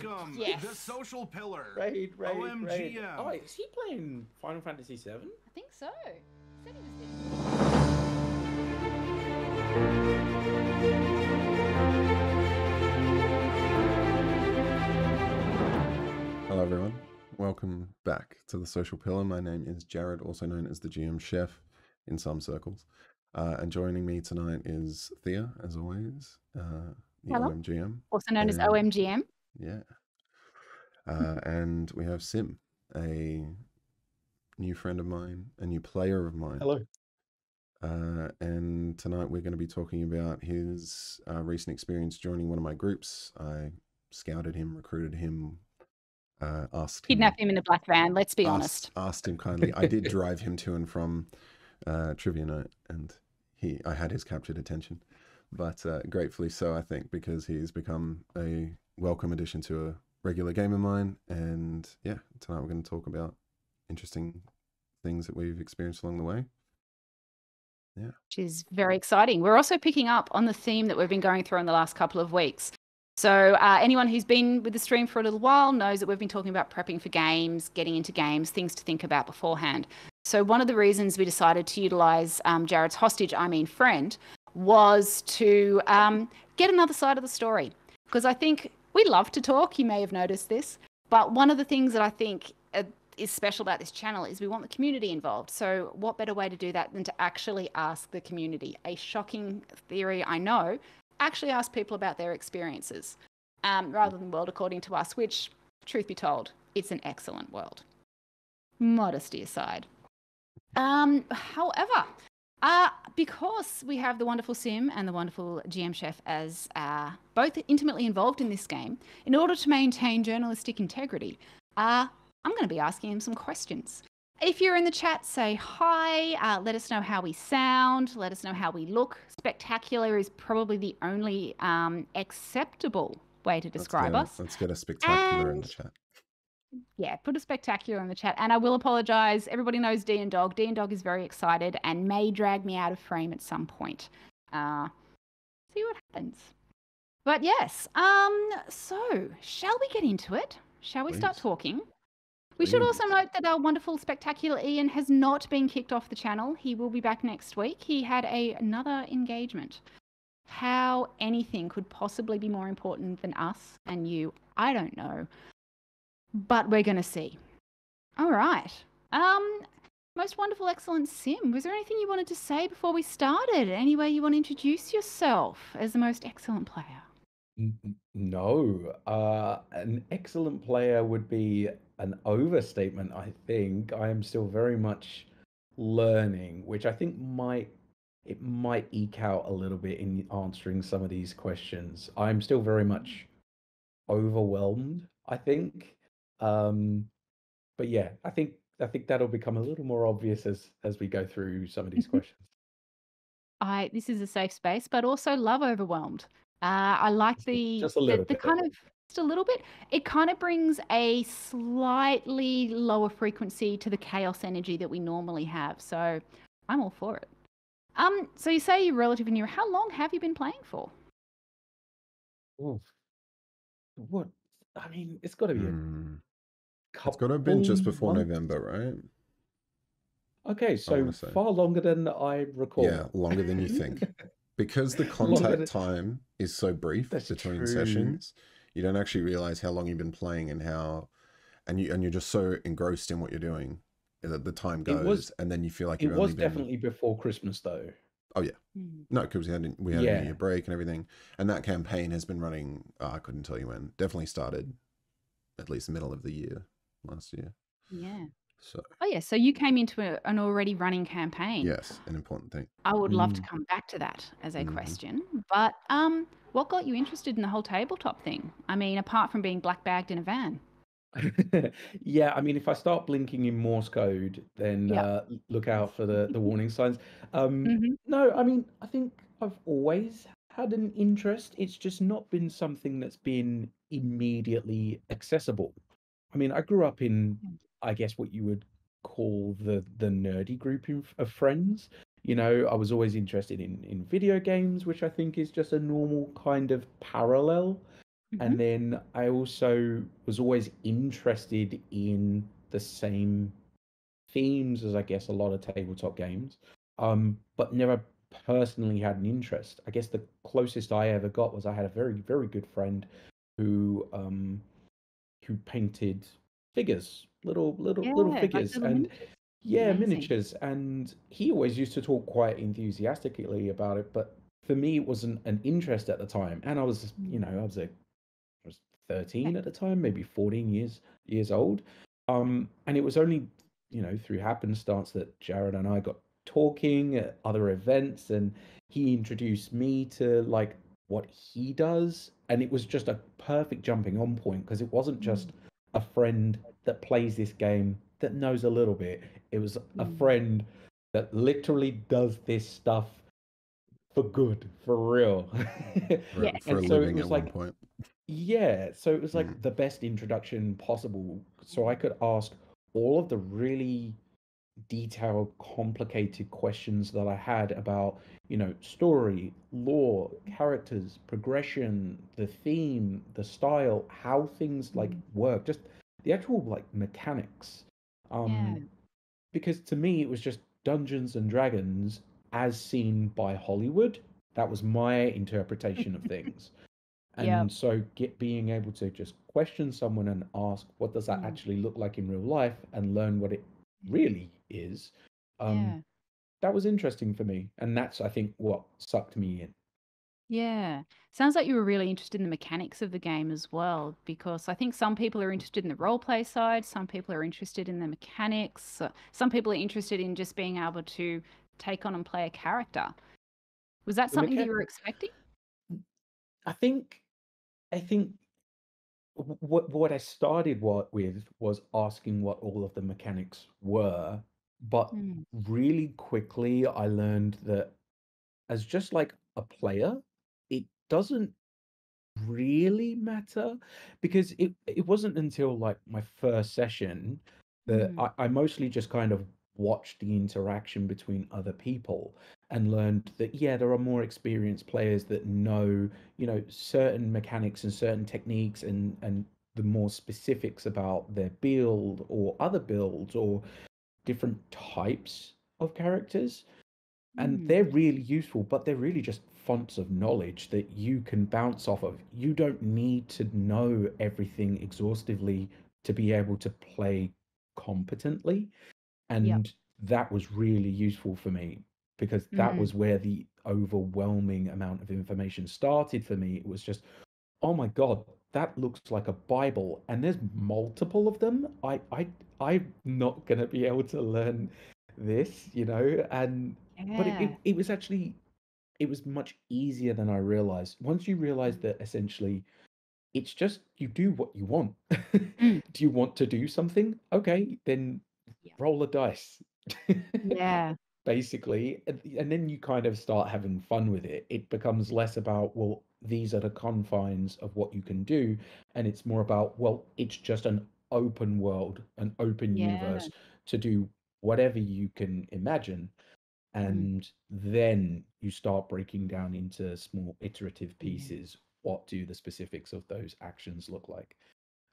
Welcome, Yes. the social pillar. Raid. OMGM. Oh, is he playing Final Fantasy VII? I think so. Said he was Hello everyone, welcome back to the Social Pillar. My name is Jared, also known as the GM Chef in some circles. And joining me tonight is Thea, as always, the Hello. OMGM. also known as OMGM. Yeah. And we have Sim, a new friend of mine, a new player of mine. Hello. And tonight we're going to be talking about his recent experience joining one of my groups. I scouted him, recruited him, Kidnapped him in a black van, let's be honest. Asked him kindly. I did drive him to and from trivia night, and I had his captured attention, but gratefully so, I think, because he's become a welcome addition to a regular game of mine. And yeah, tonight we're going to talk about interesting things that we've experienced along the way. Yeah, Which is very exciting. We're also picking up on the theme that we've been going through in the last couple of weeks. So anyone who's been with the stream for a little while knows that we've been talking about prepping for games, getting into games, things to think about beforehand. So one of the reasons we decided to utilize Jared's friend, was to get another side of the story. Because I think we love to talk, you may have noticed this, but one of the things that I think is special about this channel is we want the community involved. So what better way to do that than to actually ask the community? A shocking theory, I know. Actually ask people about their experiences rather than world according to us, which, truth be told, it's an excellent world. Modesty aside. However, because we have the wonderful Sim and the wonderful GM Chef as both intimately involved in this game, in order to maintain journalistic integrity, I'm going to be asking him some questions. If you're in the chat, say hi, let us know how we sound, let us know how we look. Spectacular is probably the only acceptable way to describe us. Let's get a spectacular in the chat. Yeah, put a spectacular in the chat. And I will apologise. Everybody knows D and Dog. D and Dog is very excited and may drag me out of frame at some point. See what happens. But yes, so shall we get into it? Shall we start talking? We should also note that our wonderful, spectacular Ian has not been kicked off the channel. He will be back next week. He had another engagement. How anything could possibly be more important than us and you, I don't know. But we're going to see. All right. Most wonderful, excellent Sim, was there anything you wanted to say before we started? Any way you want to introduce yourself as the most excellent player? No. An excellent player would be an overstatement, I think. I am still very much learning, which I think might eke out a little bit in answering some of these questions. I'm still very much overwhelmed, I think. But yeah, I think that'll become a little more obvious as we go through some of these questions. This is a safe space, but also love overwhelmed. I like Just a little bit. kind of just a little bit. It kind of brings a slightly lower frequency to the chaos energy that we normally have. So I'm all for it. So you say you're relatively new. How long have you been playing for? Oof. What? I mean, it's got to be a couple. It's got to have been just before months. November, right? Okay, so far longer than I recall. Yeah, longer than you think. Because the contact time is so brief between sessions, you don't actually realize how long you've been playing and you're just so engrossed in what you're doing that the time goes, and then you feel like it was definitely before Christmas though. Oh yeah, no, because we had a New Year break and everything, and that campaign has been running. I couldn't tell you when. Definitely started at least the middle of the year last year. Yeah. So. Oh yeah, so you came into an already running campaign. Yes, an important thing. I would love to come back to that as a question, but what got you interested in the whole tabletop thing? I mean, apart from being black bagged in a van. Yeah, I mean, if I start blinking in Morse code, then look out for the warning signs. No, I mean, I think I've always had an interest. It's just not been something that's been immediately accessible. I mean, I grew up in, I guess, what you would call the nerdy group of friends. You know, I was always interested in video games, which I think is just a normal kind of parallel. Hmm. And then I also was always interested in the same themes as I guess a lot of tabletop games, but never personally had an interest. I guess the closest I ever got was I had a very, very good friend who painted figures, little Yeah, like figures, little and miniatures. yeah, Amazing. miniatures. And he always used to talk quite enthusiastically about it, but for me, it wasn't an interest at the time. And I was, Mm. I was Yeah. 13 at the time, maybe 14 years old. And it was only, through happenstance that Jared and I got talking at other events, and he introduced me to like what he does, and it was just a perfect jumping on point because it wasn't Mm. just a friend that plays this game that knows a little bit. It was a Mm. friend that literally does this stuff for good, for real. For And a Yes. so it living at was one like, point. yeah, so it was like Mm. the best introduction possible. So I could ask all of the really detailed, complicated questions that I had about, story, lore, characters, progression, the theme, the style, how things like Mm. work, just the actual like mechanics. Yeah. Um, because to me it was just Dungeons and Dragons as seen by Hollywood. That was my interpretation of things. Yep. And so being able to just question someone and ask what does that Mm. actually look like in real life and learn what it really is, um, Yeah. that was interesting for me. And that's I think what sucked me in. Yeah. Sounds like you were really interested in the mechanics of the game as well, because I think some people are interested in the role play side, some people are interested in the mechanics, some people are interested in just being able to take on and play a character. Was that The something that mecha- you were expecting? I think I think what I started with was asking what all of the mechanics were, but Mm. really quickly I learned that as just like a player, it doesn't really matter because it wasn't until like my first session that Mm. I mostly just kind of watched the interaction between other people and learned that yeah, there are more experienced players that know, certain mechanics and certain techniques and the more specifics about their build or other builds or different types of characters, and Mm. they're really useful, but they're really just fonts of knowledge that you can bounce off of. You don't need to know everything exhaustively to be able to play competently. Yep. And that was really useful for me because that Mm. was where the overwhelming amount of information started for me. It was just, oh my God, that looks like a Bible, and there's multiple of them. I'm not gonna be able to learn this, and but it, Yeah. it, it was actually it was much easier than I realized. Once you realize Mm. that essentially it's just you do what you want. Mm. Do you want to do something? Okay, then Yep. roll a dice. Yeah. Basically, and then you kind of start having fun with it. It becomes less about, well, these are the confines of what you can do, and it's more about, well, it's just an open world, an open Yeah. universe to do whatever you can imagine. Mm. And then you start breaking down into small iterative Yeah. pieces. What do the specifics of those actions look like?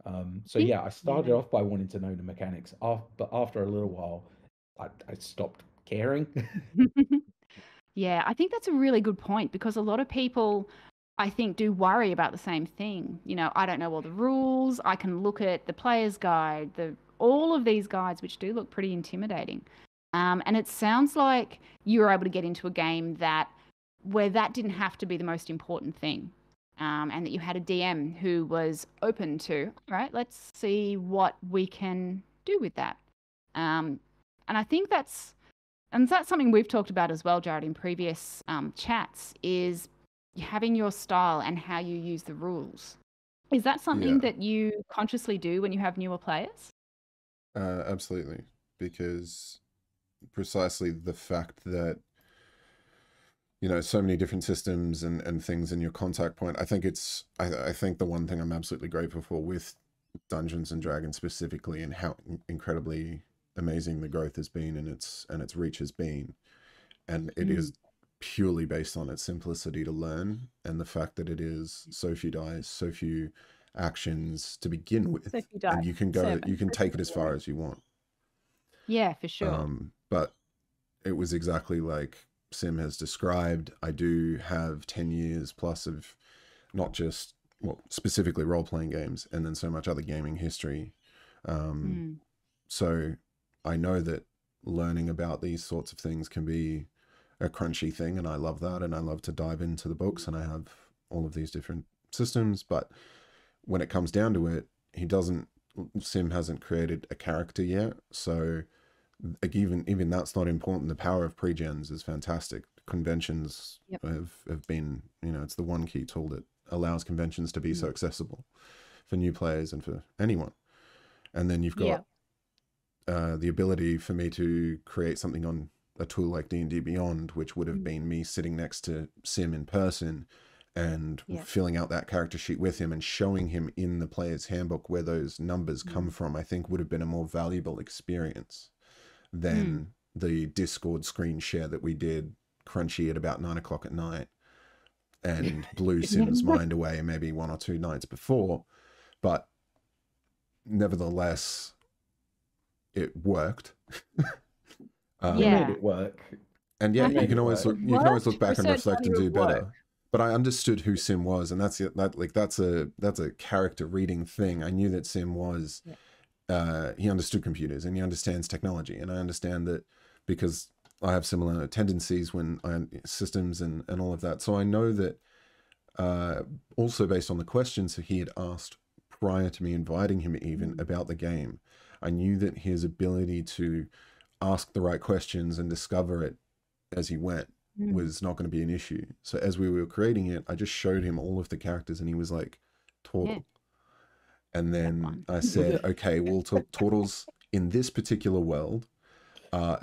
I So think, yeah, I started yeah. off by wanting to know the mechanics, but after a little while, I stopped caring. Yeah, I think that's a really good point because a lot of people, I think, do worry about the same thing. I don't know all the rules. I can look at the player's guide, all of these guides, which do look pretty intimidating. And it sounds like you were able to get into a game where that didn't have to be the most important thing. And that you had a DM who was open to, all right, let's see what we can do with that. Um, and I think that's something we've talked about as well, Jared, in previous chats, is having your style and how you use the rules. Is that something Yeah, that you consciously do when you have newer players? absolutely. Because precisely the fact that, so many different systems and things in your contact point. I think the one thing I'm absolutely grateful for with Dungeons and Dragons specifically, and how incredibly amazing the growth has been and its reach has been, and it Mm. is purely based on its simplicity to learn and the fact that it is so few dice, so few actions to begin with, So if you and die, you can take it as far as you want. Yeah, for sure. But it was exactly like Sim has described. I do have 10 years plus of not just, well, specifically role-playing games and then so much other gaming history. So I know that learning about these sorts of things can be a crunchy thing, and I love that, and I love to dive into the books, and I have all of these different systems. But when it comes down to it, Sim hasn't created a character yet, so like even that's not important. The power of pre-gens is fantastic. Conventions have been, it's the one key tool that allows conventions to be so accessible for new players and for anyone. And then you've got the ability for me to create something on a tool like D&D Beyond, which would have been me sitting next to Sim in person and filling out that character sheet with him and showing him in the player's handbook where those numbers come from, I think would have been a more valuable experience than the Discord screen share that we did crunchy at about 9 o'clock at night and blew Sim's mind away maybe 1 or 2 nights before. But nevertheless, it worked. You made it work. And yeah, you can always look back and reflect and do better. But I understood who Sim was, and that's a character reading thing. I knew that Sim was he understood computers and he understands technology, and I understand that because I have similar tendencies when systems and all of that. So I know that also based on the questions he had asked prior to me inviting him even about the game, I knew that his ability to ask the right questions and discover it as he went was not going to be an issue. So as we were creating it, I just showed him all of the characters and he was like, Turtle. And then I said, okay, we'll talk Turtles in this particular world.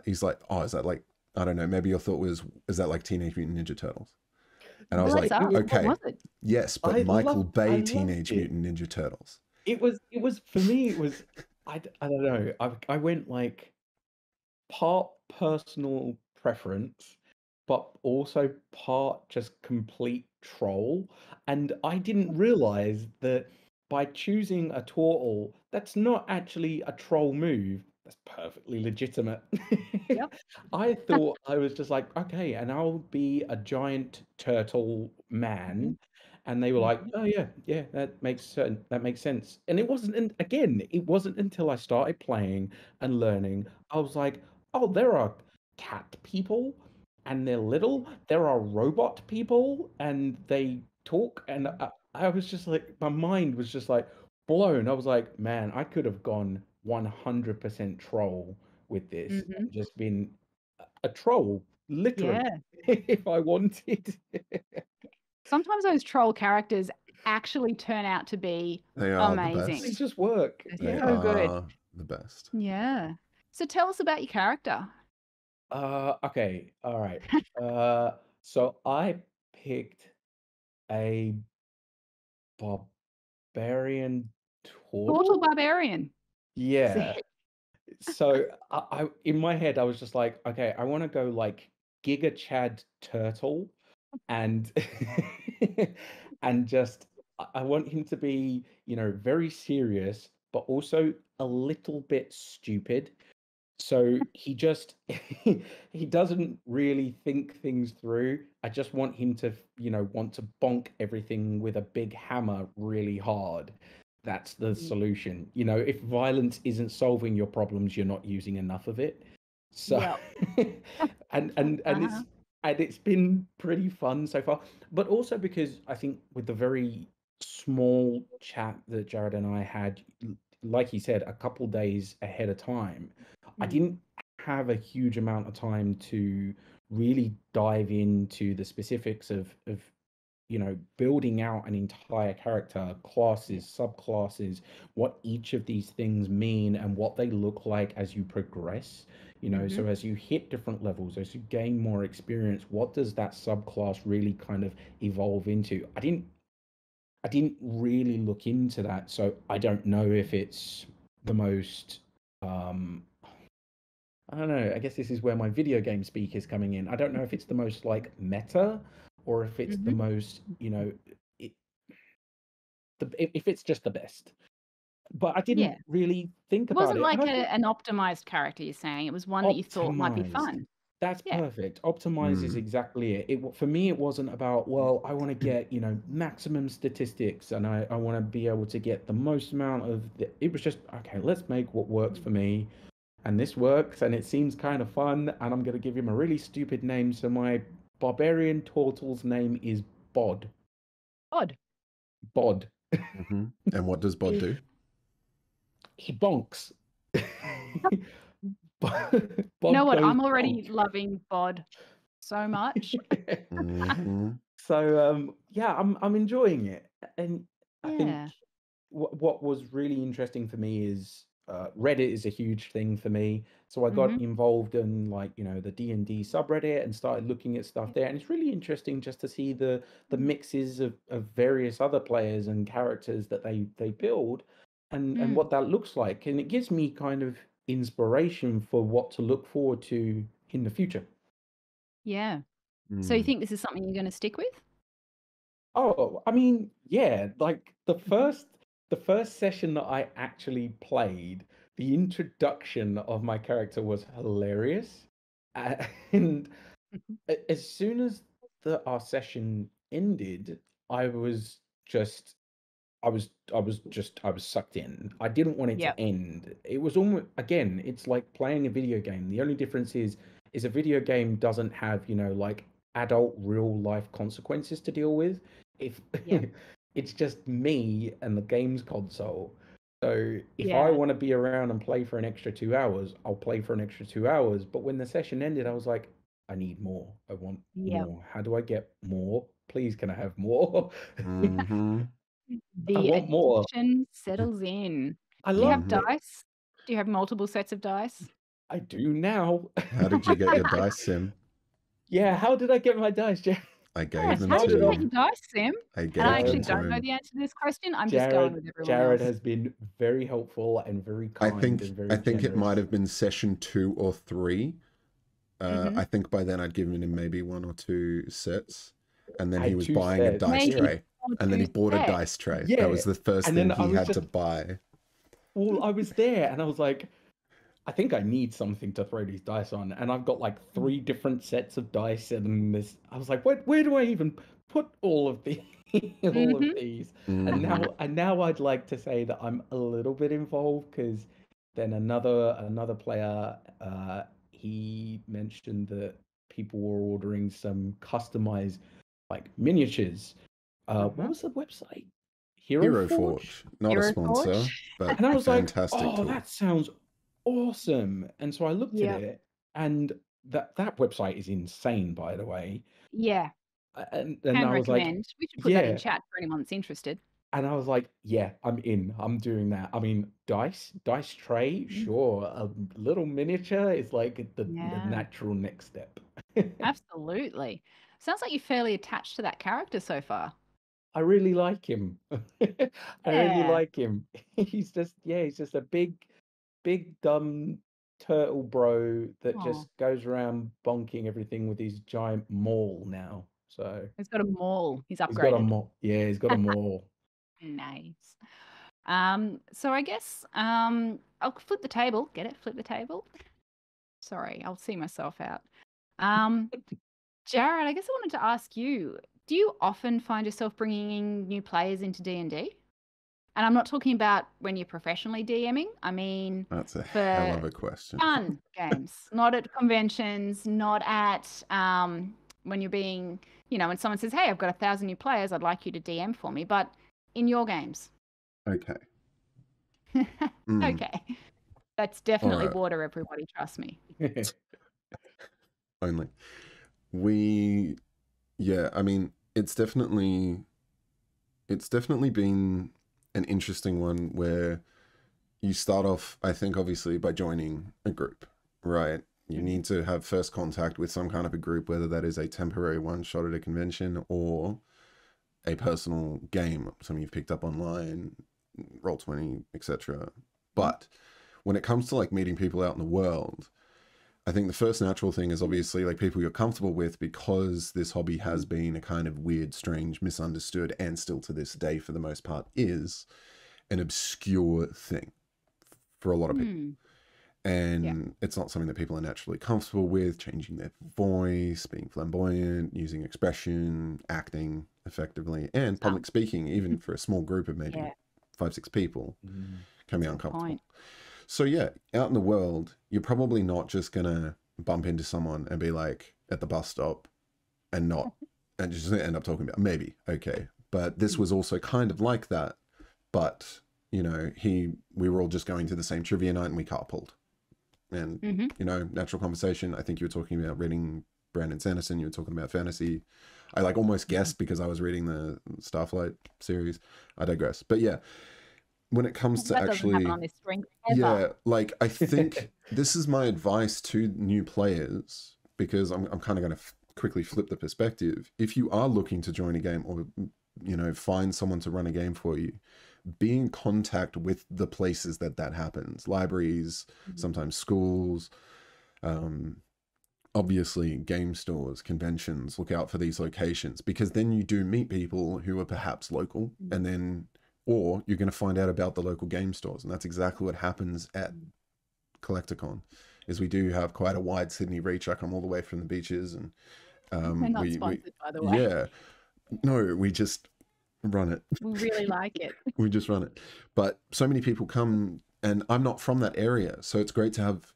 He's like, oh, is that like, I don't know, maybe your thought was, is that like Teenage Mutant Ninja Turtles? And I was like, okay, yes, but Michael Bay Teenage Mutant Ninja Turtles. It was for me, it was, I don't know. I went like part personal preference, but also part just complete troll. And I didn't realize that by choosing a turtle, that's not actually a troll move. That's perfectly legitimate. I thought I was just like, okay, and I'll be a giant turtle man. And they were like, oh yeah, that makes sense. That makes sense. And it wasn't, it wasn't until I started playing and learning, I was like, oh, there are cat people and they're little. There are robot people and they talk. And I was just like, my mind was just like blown. I was like, man, I could have gone 100% troll with this and just been a troll, literally, if I wanted. Sometimes those troll characters actually turn out to be amazing. They just work. They're so good. The best. Yeah. So tell us about your character. Okay, all right. So I picked a barbarian Turtle barbarian. Yeah. So I in my head I was just like, okay, I want to go like Giga Chad Turtle and and just I want him to be, very serious, but also a little bit stupid. So he just he doesn't really think things through. I just want him to, want to bonk everything with a big hammer really hard. That's the solution. If violence isn't solving your problems, you're not using enough of it. So and it's been pretty fun so far. But also because I think with the very small chat that Jared and I had, like he said, a couple days ahead of time, I didn't have a huge amount of time to really dive into the specifics of building out an entire character, classes, subclasses, what each of these things mean and what they look like as you progress. So as you hit different levels, as you gain more experience, what does that subclass really kind of evolve into? I didn't really look into that, so I don't know if it's the most I don't know. I guess this is where my video game speak is coming in. I don't know if it's the most like meta, or if it's the Hmm. most, it, if it's just the best. But I Yeah. didn't really think It about wasn't it, and like I thought an optimized character, you're saying. It was one that you thought might be optimized. fun. That's Yeah. perfect. Optimize is Mm. exactly it. For me, it wasn't about, well, I want to get, maximum statistics, and I want to be able to get the most amount of it was just, okay, let's make what works for me. And this works, and it seems kind of fun. And I'm going to give him a really stupid name. So my barbarian turtle's name is Bod. Odd. Bod. Hmm. And what does Bod do? He bonks. You know Bod what? goes I'm already bonk. loving Bod so much. Hmm. So yeah, I'm enjoying it, and I think Yeah. what was really interesting for me is Reddit is a huge thing for me. So I got Hmm. involved in, like, the D&D subreddit and started looking at stuff there, and it's really interesting just to see the mixes of various other players and characters that they build, and Mm. what that looks like, and it gives me kind of inspiration for what to look forward to in the future. Yeah. So you Mm. think this is something you're going to stick with? Oh, I mean, yeah, like Hmm. the first session that I actually played, the introduction of my character was hilarious. And as soon as our session ended, I was just I was sucked in. I didn't want it Yep. to end. It was almost, again, it's like playing a video game. The only difference is a video game doesn't have, like adult real life consequences to deal with. If Yep. it's just me and the game's console. So if I Yeah. want to be around and play for an extra 2 hours, I'll play for an extra 2 hours. But when the session ended, I was like, I need more. I want Yep. more. How do I get more? Please, can I have more? Hmm. I The want more. addiction settles in. I Do you have loved Hmm. it. dice? Do you have multiple sets of dice? I do now. How did you get your dice, Sim? Yeah, how did I get my dice, Jared? I Yeah. gave them How to did you get Started your you. dice, Sim? I And I gave actually them Jared. to don't know him. the answer to this question. I'm just going Jared with everyone Jared else. has been very helpful and very I kind think and I very think it might generous. have been session 2 or 3. Hmm. I think by then I'd given him maybe 1 or 2 sets, and then I he had was two buying a sets. dice Maybe Yeah. tray, one or and then he two bought a sets. dice tray. That Yeah. was the first And thing then I he was had to just, buy. well, I was there and I was like, I think I need something to throw these dice on. And I've got like Mm. 3 different sets of dice, and this, I was like, where do I even put all of the all of Mhm. these? And Hmm. now I'd like to say that I'm a little bit involved, because then another player, he mentioned that people were ordering some customized, like, miniatures. What Mhm. was the website? Hero Hero Forge? Forge, not a Hero sponsor, Forge? but And I a was like, fantastic oh, tool. that sounds awesome. And so I looked at Yep. it, and that website is insane, by the way. Yeah. And Can I was like, recommend. We should put that in yeah. chat for anyone that's interested. And I was like, yeah, I'm in. I'm doing that. I mean, dice tray, Mhm. sure. A little miniature is like the Yeah. natural next step. Absolutely. Sounds like you're fairly attached to that character so far. I really like him. I really Yeah. like him. He's just a big dumb turtle bro that Oh, just goes around bonking everything with his giant maul now. So he's got a maul. He's he's got a upgraded. maul. Yeah, he's got a maul. Nice. So I guess I'll flip the table. Get it? Flip the table. Sorry, I'll see myself out. Um, Jared, I guess I wanted to ask you, do you often find yourself bringing new players into D&D? And I'm not talking about when you're professionally DMing. I mean, That's a hell for of a question. fun games, not at conventions, not at when you're being, when someone says, "Hey, I've got 1,000 new players. I'd like you to DM for me," but in your games. Okay. Mm. Okay, that's All definitely right. water. Everybody, trust me. Only we. Yeah. I mean, it's definitely been an interesting one where you start off, I think, obviously by joining a group, right? You Mhm. need to have first contact with some kind of a group, whether that is a temporary one shot at a convention or a personal game, something you've picked up online, Roll20, etc. Mhm. But when it comes to like meeting people out in the world, I think the first natural thing is obviously like people you're comfortable with, because this hobby has been a kind of weird, strange, misunderstood, and still to this day for the most part is an obscure thing for a lot of people. Hmm. And it's not something that people are naturally comfortable with, changing their voice, being flamboyant, using expression, acting effectively, and public speaking, even for a small group of maybe Yeah. 5-6 people, can be Good uncomfortable. point. So yeah, out in the world, you're probably not just gonna bump into someone and be like at the bus stop and just end up talking about, maybe, okay. But this was also kind of like that. But, you know, we were all just going to the same trivia night and we carpooled. And, you know, natural conversation. I think you were talking about reading Brandon Sanderson. You were talking about fantasy. I like almost guessed because I was reading the Starflight series. I digress. But yeah, when it comes to That doesn't happen actually, on this stream ever. yeah, like I think this is my advice to new players, because I'm kind of going to quickly flip the perspective. If you are looking to join a game, or, you know, find someone to run a game for you, be in contact with the places that happens, libraries, sometimes schools, obviously game stores, conventions. Look out for these locations, because then you do meet people who are perhaps local, and then, or you're going to find out about the local game stores. And that's exactly what happens at Collecticon, is we do have quite a wide Sydney reach. I come all the way from the beaches, and We're not sponsored, by the way. yeah, no, we just run it. We really like it. We just run it. But so many people come, and I'm not from that area, so it's great to have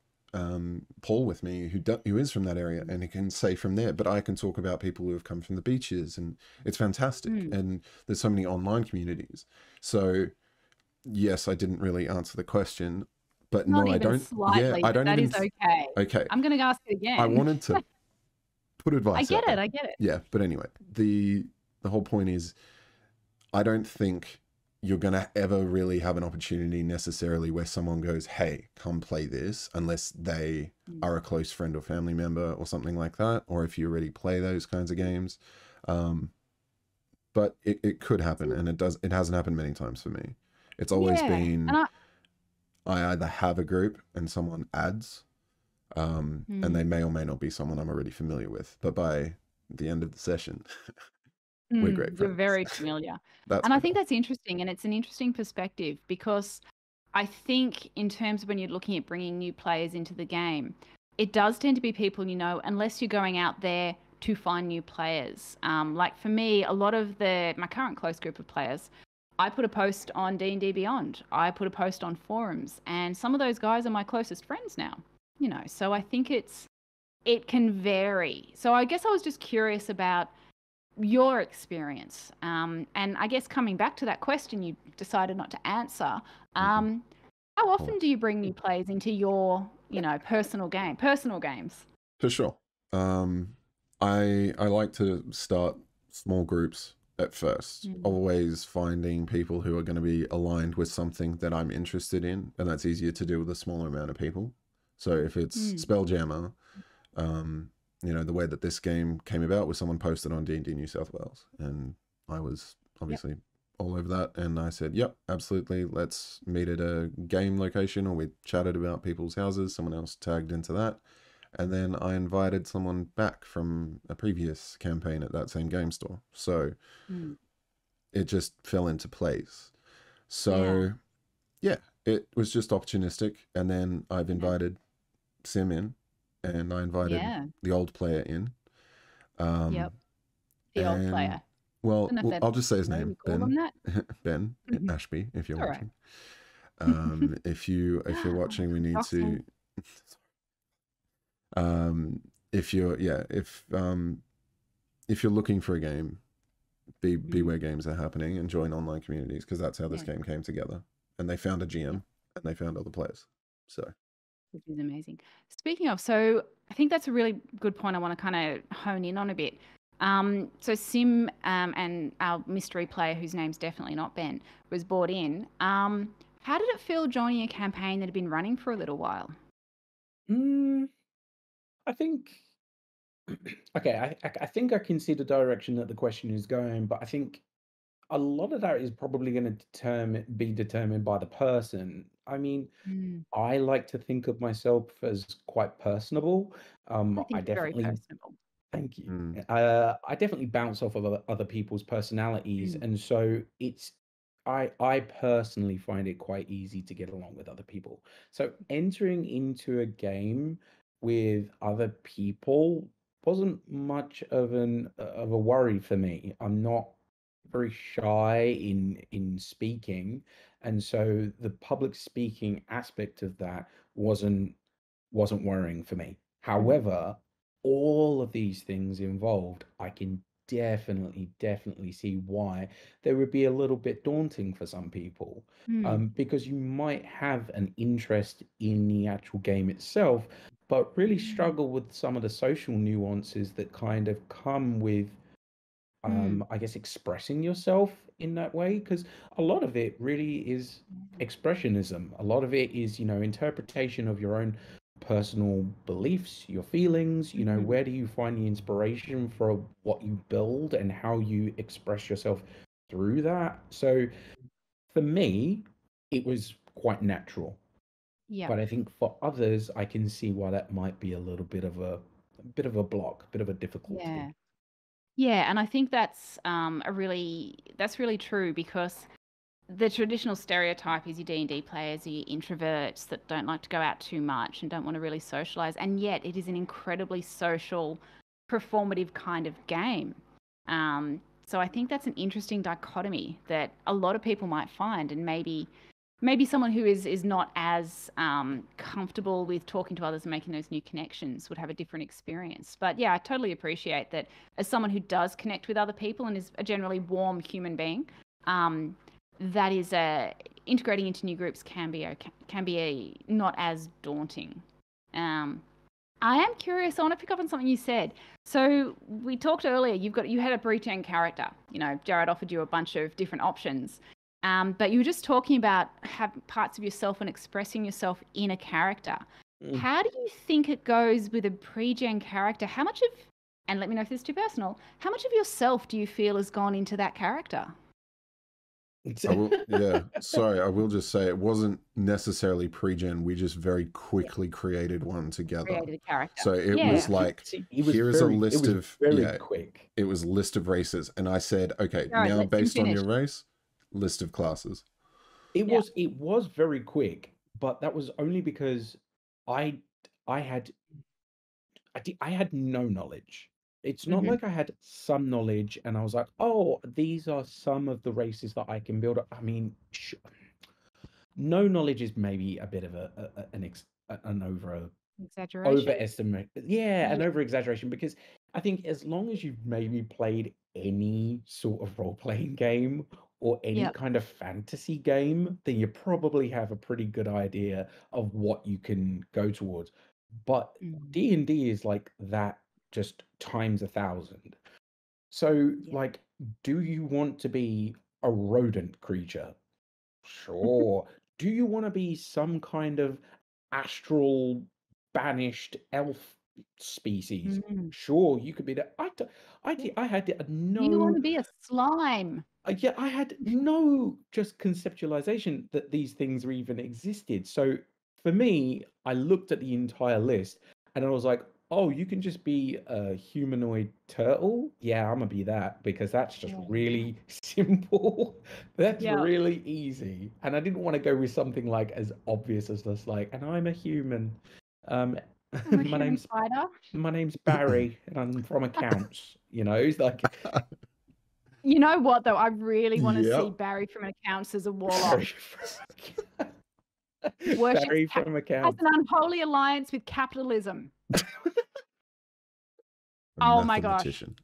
Paul with me, who is from that area, and he can say from there. But I can talk about people who have come from the beaches, and it's fantastic. And there's so many online communities. So yes, I didn't really answer the question, but Not no, I even don't. slightly, Yeah, I but don't that even. is okay. Okay, I'm going to ask it again. I wanted to put advice. I get out it. there. I get it. Yeah, but anyway, the whole point is, I don't think you're going to ever really have an opportunity necessarily where someone goes, hey, come play this, unless they are a close friend or family member or something like that, or if you already play those kinds of games. But it could happen, and it hasn't happened many times for me. It's always been, I either have a group and someone adds, and they may or may not be someone I'm already familiar with, but by the end of the session, we're great friends. You're very familiar. And I think that's interesting, and it's an interesting perspective, because I think in terms of when you're looking at bringing new players into the game, it does tend to be people you know, unless you're going out there to find new players. Like for me, a lot of my current close group of players, I put a post on D&D Beyond. I put a post on forums, and some of those guys are my closest friends now. You know, so I think it can vary. So I guess I was just curious about your experience. And I guess coming back to that question you decided not to answer, how often do you bring new players into your, you know, personal games? For sure. I like to start small groups at first, always finding people who are going to be aligned with something that I'm interested in, and that's easier to do with a smaller amount of people. So if it's Spelljammer, you know, the way that this game came about was someone posted on D&D New South Wales, and I was obviously all over that, and I said, yep, absolutely, let's meet at a game location, or we chatted about people's houses, someone else tagged into that, and then I invited someone back from a previous campaign at that same game store. So it just fell into place. So yeah, it was just opportunistic, and then I've invited Sim in, and I invited the old player in. The old player. Well, I'll just say his name, Ben. Ben Ashby, if you're All watching. If you're watching, we need to. If you're looking for a game, be where games are happening, and join online communities, because that's how this game came together. And they found a GM, and they found other players. So. Which is amazing. Speaking of, so I think that's a really good point I want to kind of hone in on a bit. So Sim and our mystery player, whose name's definitely not Ben, was brought in. How did it feel joining a campaign that had been running for a little while? I think, okay, I think I can see the direction that the question is going, but I think a lot of that is probably going to be determined by the person. I mean, Mm. I like to think of myself as quite personable. I I think you're very definitely personable. Thank you. Mm. I definitely bounce off of other people's personalities, Mm. and so I personally find it quite easy to get along with other people. So entering into a game with other people wasn't much of a worry for me. I'm not very shy in speaking, and so the public speaking aspect of that wasn't worrying for me. Mm. However, all of these things involved, I can definitely see why they would be a little bit daunting for some people. Mm. Because you might have an interest in the actual game itself, but really Mm. struggle with some of the social nuances that kind of come with Mm. I guess expressing yourself in that way, because a lot of it really is expressionism. A lot of it is, interpretation of your own personal beliefs, your feelings, Mm. where do you find the inspiration for what you build and how you express yourself through that. So for me, it was quite natural. Yeah. But I think for others, I can see why that might be a little bit of a block, a bit of a difficulty. Yeah. Yeah, and I think that's that's really true because the traditional stereotype is your D&D players are your introverts that don't like to go out too much and don't want to really socialize, and yet it is an incredibly social, performative kind of game. So I think that's an interesting dichotomy that a lot of people might find, and maybe someone who is not as comfortable with talking to others and making those new connections would have a different experience. But yeah, I totally appreciate that as someone who does connect with other people and is a generally warm human being, that is integrating into new groups can be not as daunting. I am curious. I want to pick up on something you said. So we talked earlier. You had a Bretagne character. Jared offered you a bunch of different options. But you were just talking about have parts of yourself and expressing yourself in a character. Mm. How do you think it goes with a pre-gen character? How much of, and let me know if this is too personal, how much of yourself do you feel has gone into that character? Sorry, I will just say it wasn't necessarily pre-gen. We just very Yeah, quickly created one together. created a character. So it was Yeah. like, See, here's a it list was of, very quick. it was a list of races. And I said, okay, All right, now let him based on finish. your race, list of classes. Yeah. It was very quick, but that was only because I I had I had no knowledge. It's not Mm-hmm. like I had some knowledge and I was like, oh, these are some of the races that I can build up. I mean, no knowledge is maybe a bit of an Exaggeration? overestimate, yeah, an Yeah. over exaggeration, because I think as long as you've maybe played any sort of role playing game or any Yep. kind of fantasy game, then you probably have a pretty good idea of what you can go towards. But Mm. D&D is like that, just times 1,000. So Yeah. like, do you want to be a rodent creature? Sure. Do you want to be some kind of astral banished elf species? Mm. Sure, you could be that. Yeah. I had Do you want no, to be a slime? yeah, I had no just conceptualization that these things were even existed. So for me, I looked at the entire list and I was like, oh, you can just be a humanoid turtle? Yeah, I'm gonna be that because that's just Yeah. really simple. That's Yeah. really easy. And I didn't want to go with something like as obvious as just like, and I'm a human. Um, I'm a my human name's spider. my name's Barry and I'm from accounts. It's like You know what, though? I really want to see Yep. Barry from Accounts as a Barry warlock. from Worships Barry from has accounts. an unholy alliance with capitalism. A Oh my gosh, mathematician.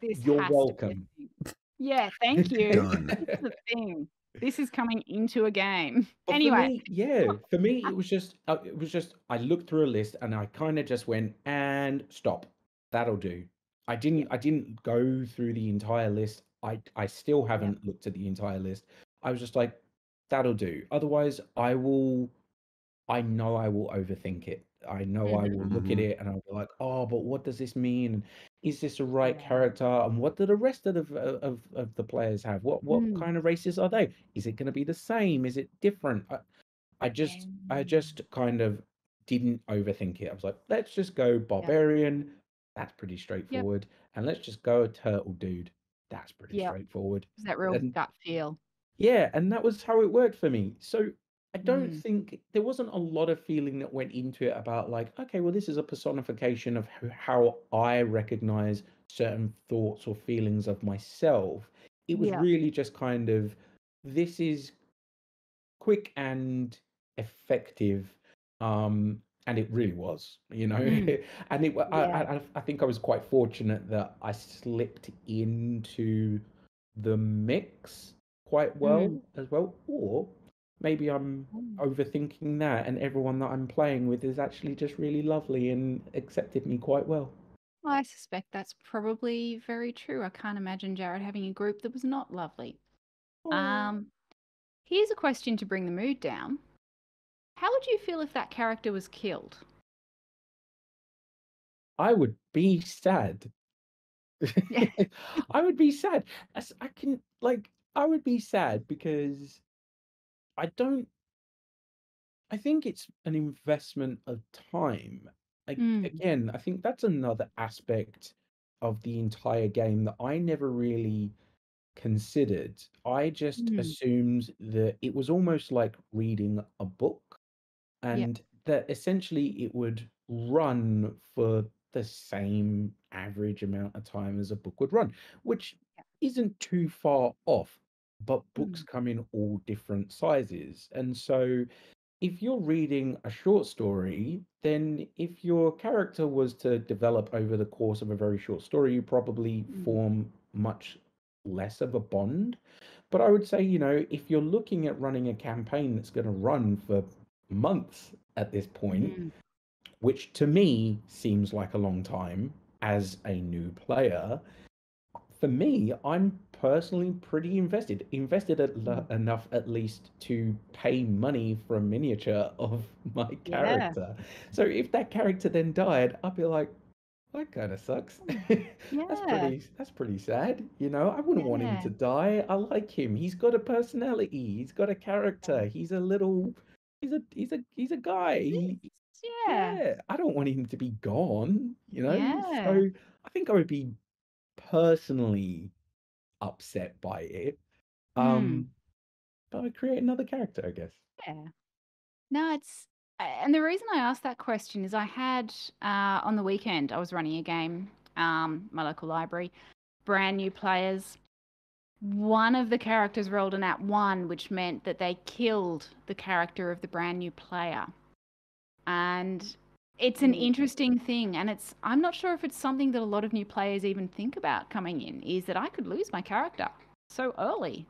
this You're has to be a welcome. thing. Yeah, thank you. Done. This is a thing. This is coming into a game. But for Anyway, me, yeah, for me, it was just, I looked through a list and I kind of just went and stop. That'll do. yeah, I didn't go through the entire list. I still yeah, haven't looked at the entire list. I was just like, that'll do. Otherwise, I know I will overthink it. I know I will look at Mhm. it and I'll be like, oh, but what does this mean? And is this the right Yeah. character? And what do the rest of the players have? What Mm. kind of races are they? Is it going to be the same? Is it different? I just kind of didn't overthink it. I was like, let's just go Yep. barbarian. That's pretty Yep. straightforward. And let's just go turtle dude. That's pretty Yep. straightforward. It's that real And gut feel. yeah, and that was how it worked for me. So I don't Mm. think there wasn't a lot of feeling that went into it about like, okay, well, this is a personification of how I recognize certain thoughts or feelings of myself. It was Yep. really just kind of, this is quick and effective. And it really was, Mm. and Yeah. I think I was quite fortunate that I slipped into the mix quite well Mm. as well. Or maybe I'm Mm. overthinking that, and everyone that I'm playing with is actually just really lovely and accepted me quite well. I suspect that's probably very true. I can't imagine Jared having a group that was not lovely. Oh, Um, Here's a question to bring the mood down. How would you feel if that character was killed? I would be sad. Yeah. I would be sad. I would be sad because I don't I think it's an investment of time. Mm. Again, I think that's another aspect of the entire game that I never really considered. I just Mm. assumed that it was almost like reading a book, Yep. and that essentially it would run for the same average amount of time as a book would run, which Yep. isn't too far off. But books Mm. come in all different sizes. And so if you're reading a short story, then if your character was to develop over the course of a very short story, you probably Mm. form much less of a bond. But I would say, if you're looking at running a campaign that's going to run for months at this point, Mm. which to me seems like a long time as a new player, for me, I'm personally pretty invested Mm. enough at least to pay money for a miniature of my Yeah. character. So if that character then died, I'd be like, that kind of sucks. Mm. That's Yeah. pretty sad. I wouldn't want him Yeah. to die. I like him. He's got a personality. He's got a character. He's a little he's a guy. Yeah. Yeah, I don't want him to be gone. Yeah. So I think I would be personally upset by it. Mm. Um, but I create another character, I guess. Yeah. No, and the reason I asked that question is I had on the weekend I was running a game, my local library, brand new players. One of the characters rolled an at one, which meant that they killed the character of the brand new player. And it's an Mm. interesting thing. And I'm not sure if it's something that a lot of new players even think about coming in, is that I could lose my character so early.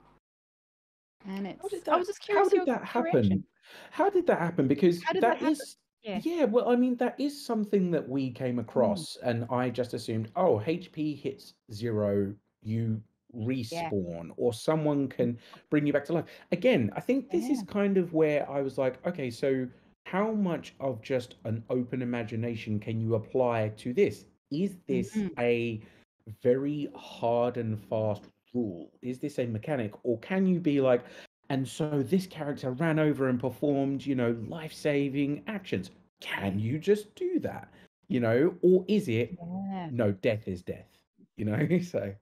And I was just How curious did your that reaction. happen? How did that happen? Because How did that that happen? is, Yeah. yeah, well, I mean, that is something that we came Mm. across, and I just assumed, oh, HP hits zero, you Yeah. respawn, or someone can bring you back to life. Again, I think this is Yeah. kind of where I was like, okay, so how much of just an open imagination can you apply to this? Is this Mhm. a very hard and fast rule? Is this a mechanic? Or can you be like, and so this character ran over and performed, life-saving actions. Can you just do that? Or is it, Yeah. no, death is death, So,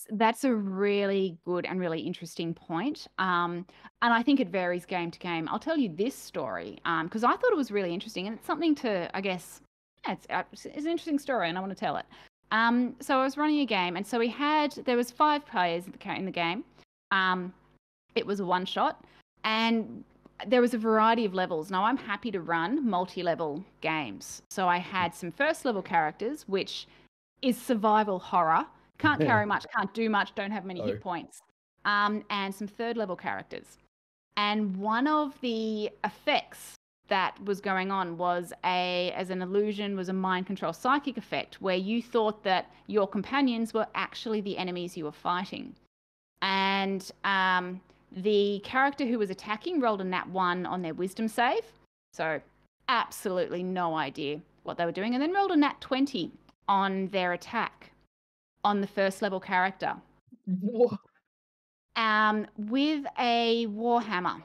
That's a really good and really interesting point. And I think it varies game to game. I'll tell you this story because I thought it was really interesting, and it's something to, I guess, yeah, it's an interesting story, and I want to tell it. So I was running a game, and so there was 5 players in the game. Um, it was a one shot, and there was a variety of levels. Now I'm happy to run multi-level games, so I had some first level characters, which is survival horror. Can't carry much, can't do much, don't have many oh, hit points. And some third level characters. And one of the effects that was going on was as an illusion, was a mind control psychic effect where you thought that your companions were actually the enemies you were fighting. And the character who was attacking rolled a nat 1 on their wisdom save. So absolutely no idea what they were doing, and then rolled a nat 20 on their attack on the first level character. What? With a warhammer.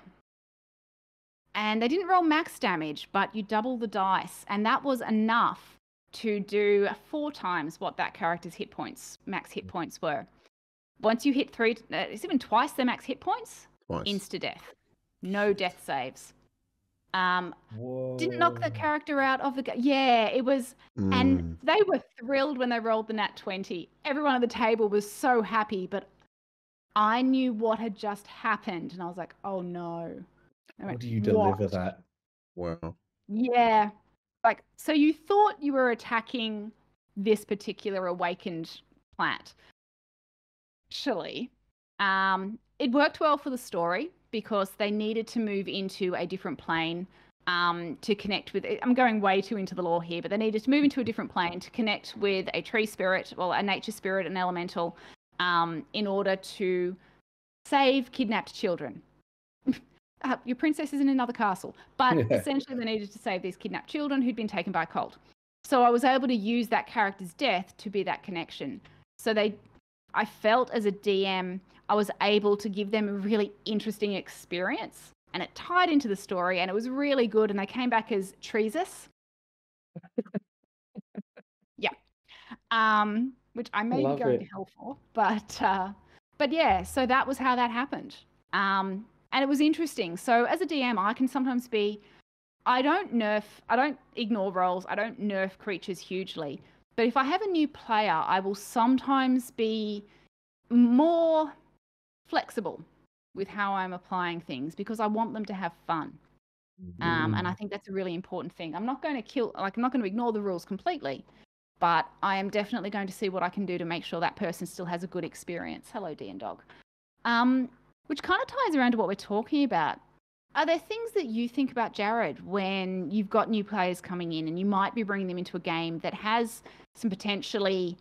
And they didn't roll max damage, but you double the dice, and that was enough to do 4 times what that character's max hit points were. Once you hit 3, it's even twice their max hit points. Twice. Insta death, no death saves. Whoa. Didn't knock the character out of the game. Yeah, it was, and they were thrilled when they rolled the nat 20. Everyone at the table was so happy, but I knew what had just happened, and I was like, oh no. How do you deliver that? Wow. Yeah. Like, so you thought you were attacking this particular awakened plant. Actually, it worked well for the story because they needed to move into a different plane to connect with, I'm going way too into the lore here, but they needed to move into a different plane to connect with a tree spirit, well, a nature spirit, an elemental, in order to save kidnapped children. Your princess is in another castle, but essentially they needed to save these kidnapped children who'd been taken by a cult. So I was able to use that character's death to be that connection. So I felt as a DM, I was able to give them a really interesting experience, and it tied into the story, and it was really good. And they came back as Treesus. Yeah. Which I may be going to hell for, but yeah, so that was how that happened. And it was interesting. So as a DM, I can sometimes I don't ignore rolls, I don't nerf creatures hugely. But if I have a new player, I will sometimes be more flexible with how I'm applying things because I want them to have fun. And I think that's a really important thing. I'm not going to ignore the rules completely, but I am definitely going to see what I can do to make sure that person still has a good experience. Hello, D and Dog. Which kind of ties around to what we're talking about. Are there things that you think about, Jared, when you've got new players coming in and you might be bringing them into a game that has some potentially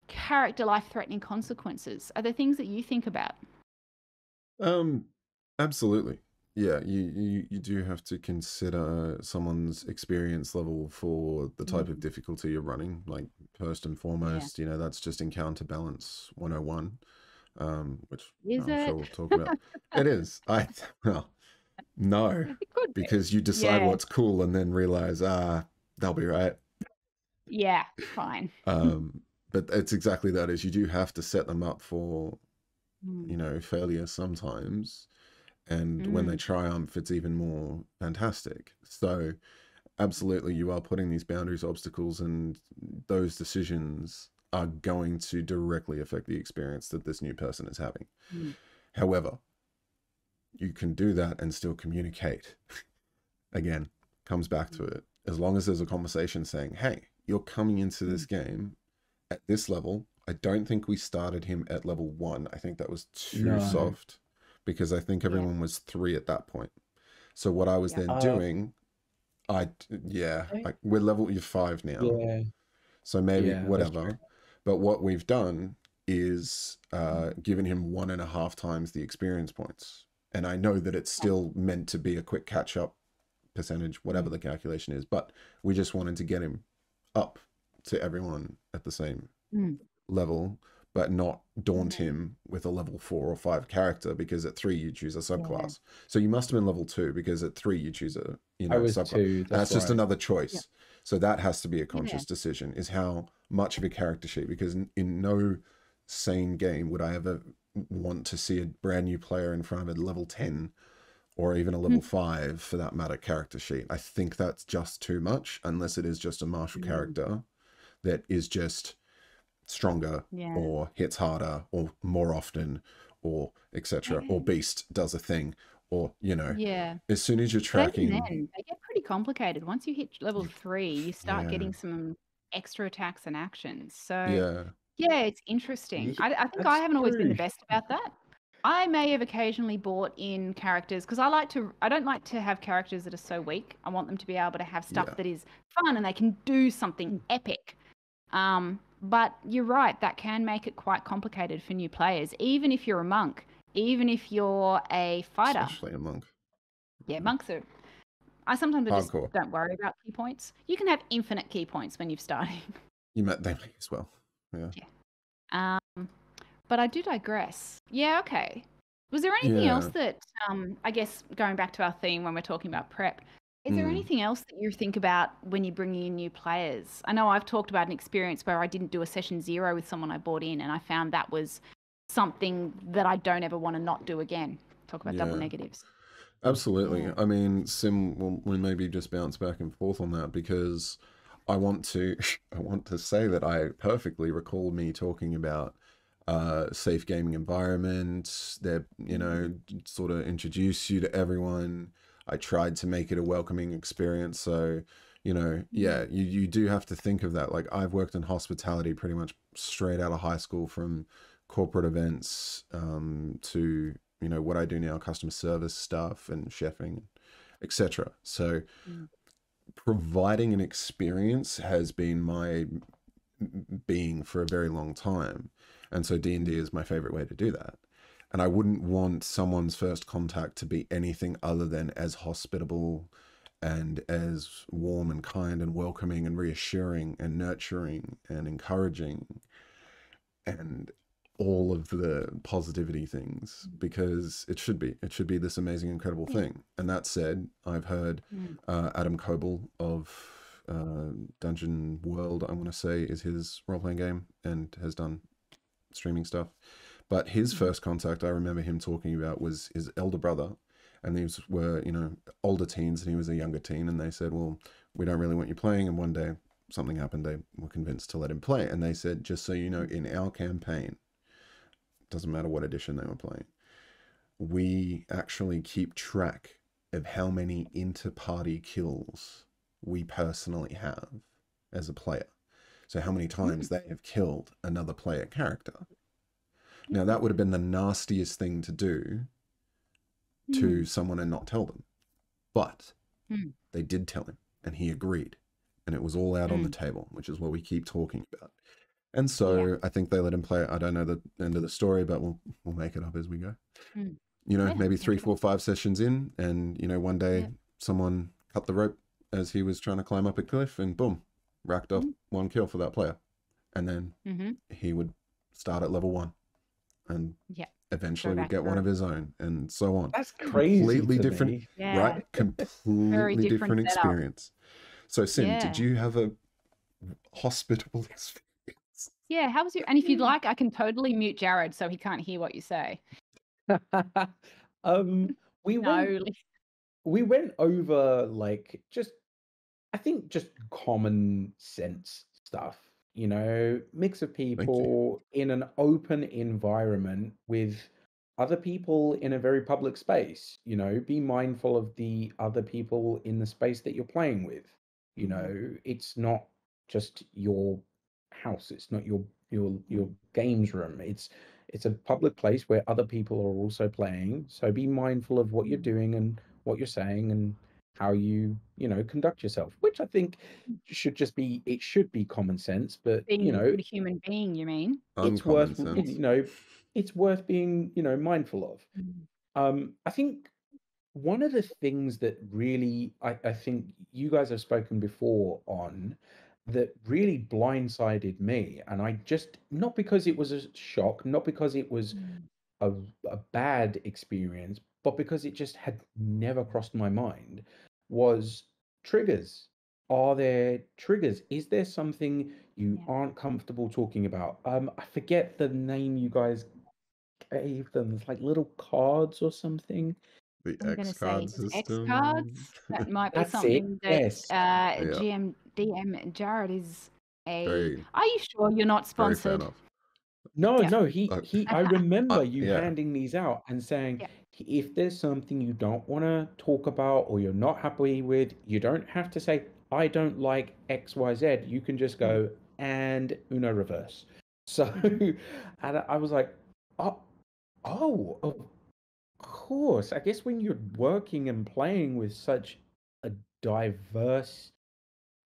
character life-threatening consequences? Are there things that you think about? Absolutely. Yeah, you do have to consider someone's experience level for the type of difficulty you're running. Like, first and foremost, that's just encounter balance 101. Which I'm sure we'll talk about. It is. Well, no, because you decide what's cool and then realize, they'll be right. Yeah, fine. But it's exactly that, is you do have to set them up for, failure sometimes. And when they triumph, it's even more fantastic. So absolutely, you are putting these boundaries, obstacles, and those decisions are going to directly affect the experience that this new person is having. However, you can do that and still communicate. Again, comes back to it. As long as there's a conversation saying, hey, you're coming into this game at this level. I don't think we started him at level 1. I think that was too soft because I think everyone was 3 at that point. So what I was then doing, you're 5 now. Yeah. So maybe whatever. But what we've done is given him 1.5 times the experience points. And I know that it's still meant to be a quick catch-up percentage, whatever the calculation is. But we just wanted to get him up to everyone at the same level, but not daunt him with a level 4 or 5 character, because at 3 you choose a subclass. So you must have been level 2, because at 3 you choose a subclass. 2, that's just another choice. So that has to be a conscious decision, is how much of a character sheet, because in no sane game would I ever want to see a brand new player in front of a level 10 or even a level 5 for that matter character sheet. I think that's just too much, unless it is just a martial character that is just stronger or hits harder or more often or etc. Or beast does a thing, or as soon as you're tracking, then they get pretty complicated. Once you hit level 3, you start getting some extra attacks and actions. So it's interesting. I think I haven't always been the best about that. I may have occasionally bought in characters because I don't like to have characters that are so weak. I want them to be able to have stuff that is fun and they can do something epic. But you're right, that can make it quite complicated for new players, even if you're a monk, even if you're a fighter. Especially a monk. Yeah, monks are... I sometimes just Hardcore. don't worry about key points. You can have infinite key points when you've started. They may as well. Yeah. But I do digress. Yeah, okay. Was there anything else that, I guess, going back to our theme when we're talking about prep, is there anything else that you think about when you're bringing in new players? I know I've talked about an experience where I didn't do a session 0 with someone I brought in, and I found that was something that I don't ever want to not do again. Talk about double negatives. Absolutely. Yeah. I mean, Sim will maybe just bounce back and forth on that because I want to say that I perfectly recall me talking about safe gaming environment. That sort of introduce you to everyone. I tried to make it a welcoming experience. So, you do have to think of that. Like I've worked in hospitality pretty much straight out of high school, from corporate events to what I do now, customer service stuff and chefing, etc. So providing an experience has been my being for a very long time. And so D&D is my favorite way to do that. And I wouldn't want someone's first contact to be anything other than as hospitable and as warm and kind and welcoming and reassuring and nurturing and encouraging and all of the positivity things, because it should be this amazing, incredible thing. And that said, I've heard Adam Coble of Dungeon World, I want to say is his role-playing game, and has done streaming stuff. But his first contact, I remember him talking about, was his elder brother, and these were older teens and he was a younger teen, and they said, well, we don't really want you playing. And one day something happened, they were convinced to let him play, and they said, just so you know, in our campaign, doesn't matter what edition they were playing, we actually keep track of how many inter-party kills we personally have as a player. So how many times they have killed another player character. Now that would have been the nastiest thing to do to someone and not tell them. But they did tell him, and he agreed. And it was all out on the table, which is what we keep talking about. And so I think they let him play it. I don't know the end of the story, but we'll make it up as we go. Maybe 3, 4, 5 sessions in, and one day someone cut the rope as he was trying to climb up a cliff, and boom, racked off 1 kill for that player. And then he would start at level 1 and eventually would get one of his own, and so on. That's crazy. Completely different, right? Completely different experience. So Sim, did you have a hospitable experience? Yeah, how was your... And if you'd like, I can totally mute Jared so he can't hear what you say. We went over I think just common sense stuff, mix of people in an open environment with other people in a very public space. Be mindful of the other people in the space that you're playing with. It's not just your house, it's not your games room, it's a public place where other people are also playing, so be mindful of what you're doing and what you're saying and how you conduct yourself, which I think should be common sense. But being a good human being, you mean? It's worth it's worth being mindful of. I think one of the things that really I think you guys have spoken before on, that really blindsided me, and I just, not because it was a shock, not because it was a bad experience, but because it just had never crossed my mind, was triggers. Are there triggers? Is there something you aren't comfortable talking about? I forget the name you guys gave them. It's like little cards or something. The I'm X going card to say X system. cards. That might be That's something it. that Yes. DM Jared is a... Very, Are you sure you're not very sponsored? fan of. No, Yeah. no, he I remember you Yeah. handing these out and saying, if there's something you don't want to talk about or you're not happy with, you don't have to say, I don't like XYZ. You can just go and Uno reverse. So, and I was like, oh, of course. I guess when you're working and playing with such a diverse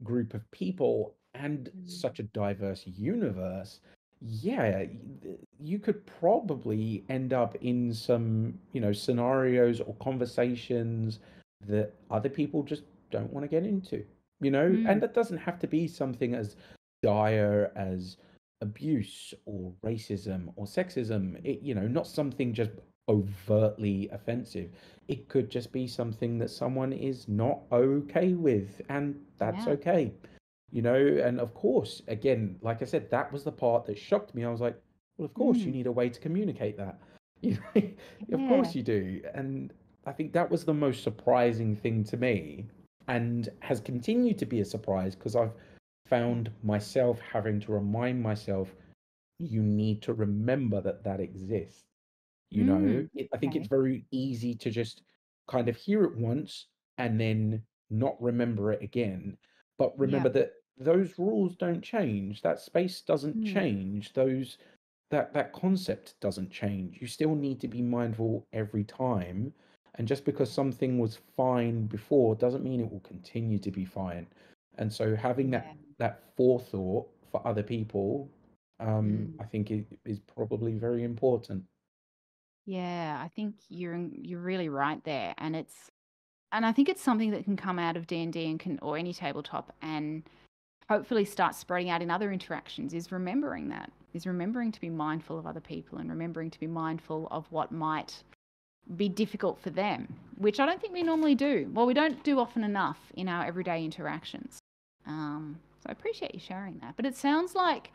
group of people and such a diverse universe, you could probably end up in some, scenarios or conversations that other people just don't want to get into, you know? And Mm, that doesn't have to be something as dire as abuse or racism or sexism. It, you know, not something just overtly offensive. It could just be something that someone is not okay with, and that's yeah. okay. You know, and of course, again, like I said, that was the part that shocked me. I was like, well, of course you Mm, need a way to communicate that. You know, of yeah. course you do. And I think that was the most surprising thing to me, and has continued to be a surprise because I've Yeah. found myself having to remind myself, you need to remember that that exists. You know, I think it's Okay. very easy to just kind of hear it once and then not remember it again. But Yeah. remember that those rules don't change. That space doesn't Mm, change. That concept doesn't change. You still need to be mindful every time. And just because something was fine before doesn't mean it will continue to be fine. And so having yeah. that forethought for other people, Mm. I think is probably very important. Yeah, I think you're really right there, and I think it's something that can come out of D&D and can or any tabletop and hopefully start spreading out in other interactions is remembering that. Is remembering to be mindful of other people and remembering to be mindful of what might be difficult for them, which I don't think we normally do. Well, we don't do often enough in our everyday interactions. So I appreciate you sharing that. But it sounds like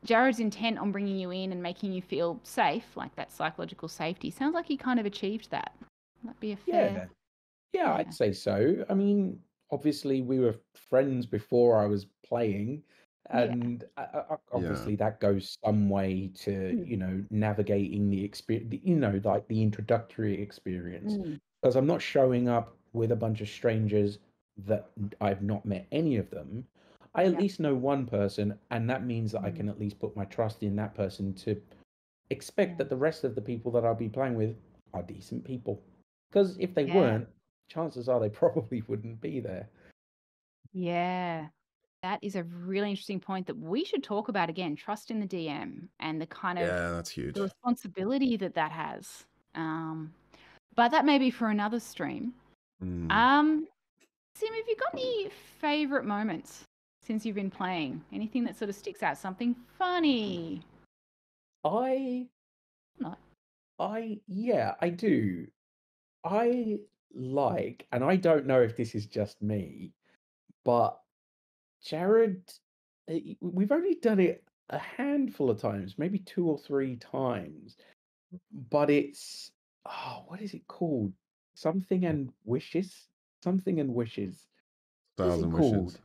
Jared's intent on bringing you in and making you feel safe, like that psychological safety, sounds like he kind of achieved that. Would that be a fair? Yeah. Yeah, I'd Yeah. say so. I mean, obviously, we were friends before I was playing, Yeah. and Yeah. obviously that goes some way to, Mm. you know, navigating the experience, you know, like the introductory experience. Mm. Because I'm not showing up with a bunch of strangers that I've not met any of them. I at Yeah. least know one person, and that means that I Mm. can at least put my trust in that person to expect Yeah. that the rest of the people that I'll be playing with are decent people. Because if they Yeah. weren't, chances are they probably wouldn't be there. Yeah. That is a really interesting point that we should talk about again, trust in the DM and the kind of Yeah, that's the huge. responsibility that that has. Um, but that may be for another stream. Mm. Um, Sim, have you got any favorite moments since you've been playing? Anything that sort of sticks out? Something funny? I, No. yeah, I do. I like, and I don't know if this is just me, but Jared, we've only done it a handful of times, maybe two or three times, but it's, oh, what is it called? Something and wishes? Something and wishes. What is it Thousand called? wishes.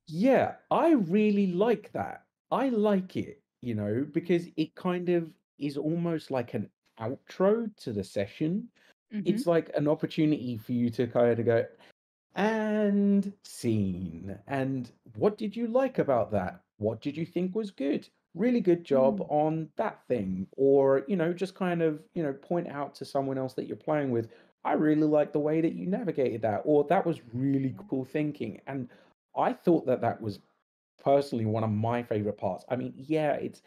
Yeah, I really like that. I like it, you know, because it kind of is almost like an outro to the session. Mm-hmm. It's like an opportunity for you to kind of go, and scene. And what did you like about that? What did you think was good? Really good job Mm. on that thing. Or, you know, just kind of, you know, point out to someone else that you're playing with, I really like the way that you navigated that, or that was really Yeah. cool thinking. And I thought that that was personally one of my favorite parts. I mean, yeah, it's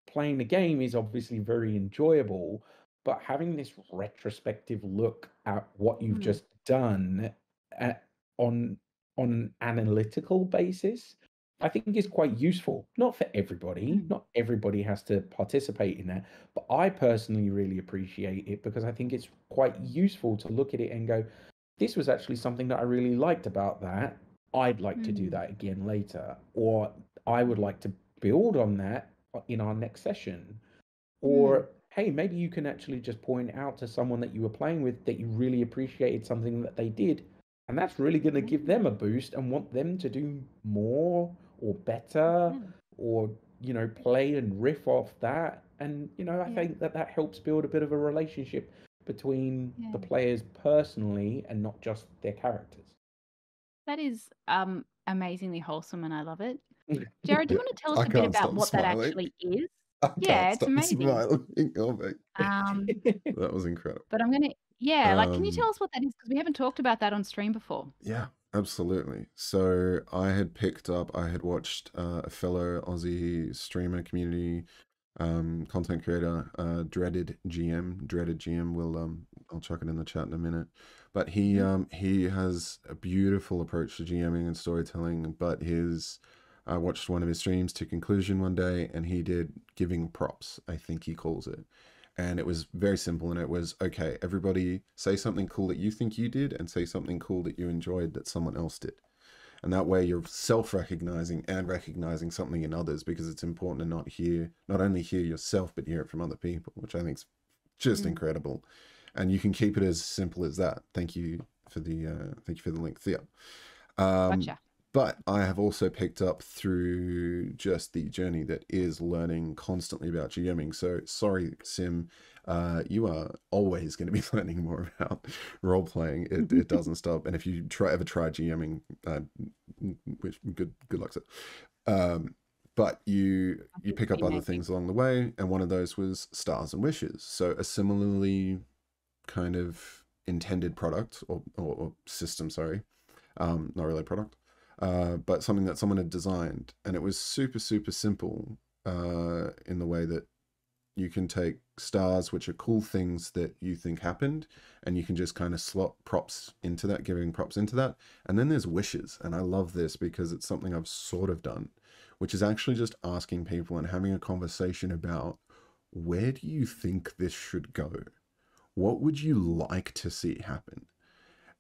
playing the game is obviously very enjoyable, but having this retrospective look at what you've Mm. just done at, on an analytical basis, I think is quite useful. Not for everybody, Mm. not everybody has to participate in that, but I personally really appreciate it because I think it's quite useful to look at it and go, this was actually something that I really liked about that. I'd like to do Mm. that again later, or I would Yeah. like to build on that in our next session. Mm. Or, hey, maybe you can actually just point out to someone that you were playing with that you really appreciated something that they did. And that's really going to give them a boost and want them to do more or better Yeah. or, you know, play and riff off that. And, you know, I Yeah. think that that helps build a bit of a relationship between the Yeah. players personally and not just their characters. That is amazingly wholesome and I love it. Jared, do you want to tell us I a bit can't about stop what that smiling. actually is? I can't Yeah, it's stop amazing. smiling. Oh my. Um, That was incredible. but I'm gonna, yeah, like, can you Um, tell us what that is? Because we haven't talked about that on stream before. yeah, absolutely. So I had picked up, I had watched a fellow Aussie streamer community content creator, Dreaded GM. Dreaded GM will I'll chuck it in the chat in a minute. But he has a beautiful approach to GMing and storytelling. But I watched one of his streams to conclusion one day, and he did giving props, I think he calls it. And it was very simple, and it was, okay, everybody say something cool that you think you did, and say something cool that you enjoyed that someone else did. And that way you're self-recognizing and recognizing something in others, because it's important to not only hear yourself, but hear it from other people, which I think is just incredible. And you can keep it as simple as that. Thank you for the link, Thea. Gotcha. But I have also picked up through just the journey that is learning constantly about GMing. So sorry, Sim, you are always going to be learning more about role playing. It doesn't stop. And if you ever try GMing, which good luck, sir. But you pick up other things along the way, and one of those was Stars and Wishes. So a similarly kind of intended product or system, sorry, not really a product. But something that someone had designed, and it was super, super simple in the way that you can take stars, which are cool things that you think happened, and you can just kind of slot props into that, giving props into that. And then there's wishes, and I love this because it's something I've sort of done, which is actually just asking people and having a conversation about, where do you think this should go? What would you like to see happen?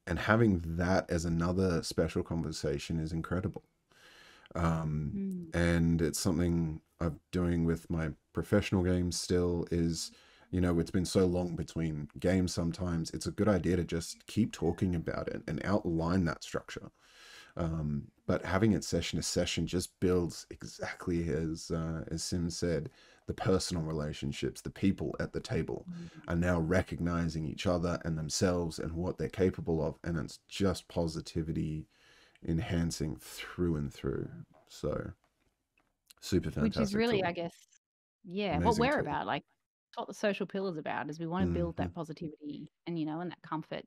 And having that as another special conversation is incredible. And it's something I'm doing with my professional games still. Is, it's been so long between games, sometimes it's a good idea to just keep talking about it and outline that structure. But having it session to session just builds, exactly as Sim said, the personal relationships. The people at the table are now recognizing each other and themselves and what they're capable of, and it's just positivity enhancing through and through. So super fantastic. Which is really, tool. I guess, what Amazing we're tool. about. Like, what the social pillars about is we want to build that positivity and and that comfort.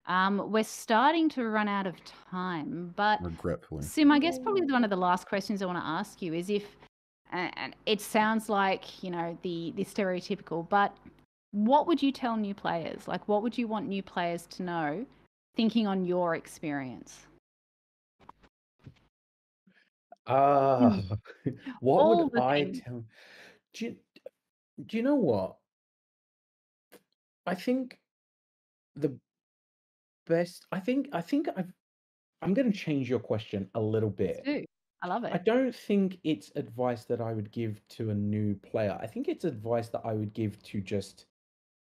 We're starting to run out of time, but Regretfully. Sim, I guess probably one of the last questions I want to ask you is if, and it sounds like the stereotypical, but what would you tell new players? Like, what would you want new players to know, thinking on your experience? What All would the I things. tell? Do you know what? I think the best. I'm going to change your question a little Let's bit. do. I love I it. don't think it's advice that I would give to a new player. I think it's advice that I would give to just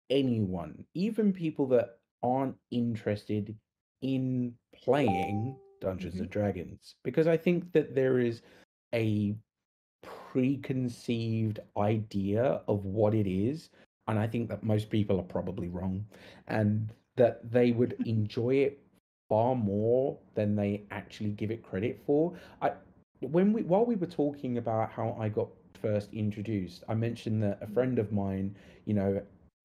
anyone, even people that aren't interested in playing Dungeons and Dragons, because I think that there is a preconceived idea of what it is, and I think that most people are probably wrong, and that they would enjoy it far more than they actually give it credit for. I while we were talking about how I got first introduced, I mentioned that a friend of mine, you know,